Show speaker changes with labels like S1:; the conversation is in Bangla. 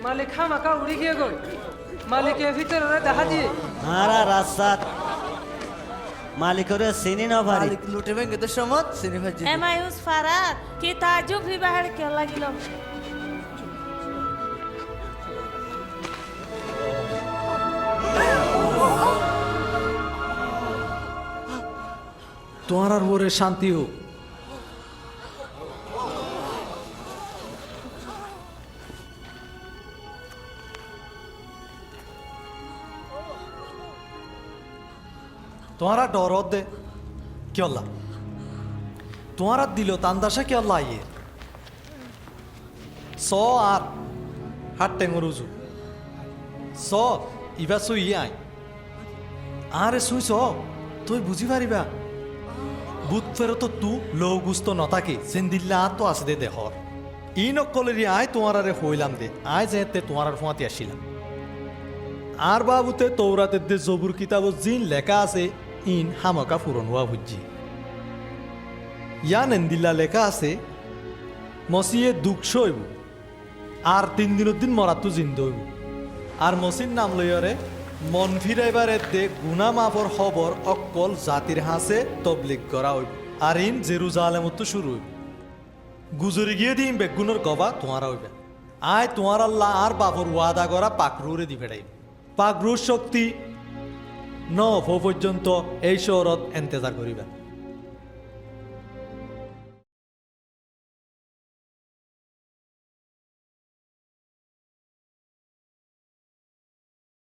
S1: মালিক খামাকা উড়ি গিয়ে গই মালিকের ভিতরে দেখা দিয়ে
S2: আরা রাস্তাত মালিকরে চিনি না পারি
S3: মালিক লুটে ভেঙে তো সমত সিনি ভাজি
S4: এমায়ুস ফারাত কি তাজুব হি বাহার কে লাগিল
S5: তোমার আর ওরে শান্তি হোক। তোমারা ডরত দে কেলা তোমারা দিল তান্দাসা কেলা ইয়ে স আর হাট টেঙর উজু স ইবা সুই আই আরে সুই স তুই বুঝি পারিবা বুধ ফেরত তু লো গুস্ত নতাকে জিন্দিল্লা তো আছে দে দেহর ই নকলেরি আয় তোমার আরে হইলাম দে আয় যেতে তোমার আর ফোঁয়াতে আসিলাম আর বাবুতে তৌরাতের দে জবুর কিতাব জিন লেখা আছে ইন হামকা ফুরন হওয়া বুঝছি ইয়ান এন্দিল্লা লেখা আছে মসিয়ে দুঃখ হইব আর 3 দিনের দিন মরাতু জিন্দ হইব আর মসির নাম লইয়রে মন ফিরাইবার দে গুনা মাফর খবর অকল জাতির হাসে তবলিগ করা হইব আর ইন জেরুজালেমত শুরু হইব গুজরি গিয়ে দিন বেগুনের গবা তোমারা হইবে আয় তোমার আল্লাহ আর বাবর ওয়াদা করা পাকরুরে দি ফেড়াইব পাকরুর শক্তি ন পর্যন্ত এই শহরত এন্তেজার করিবা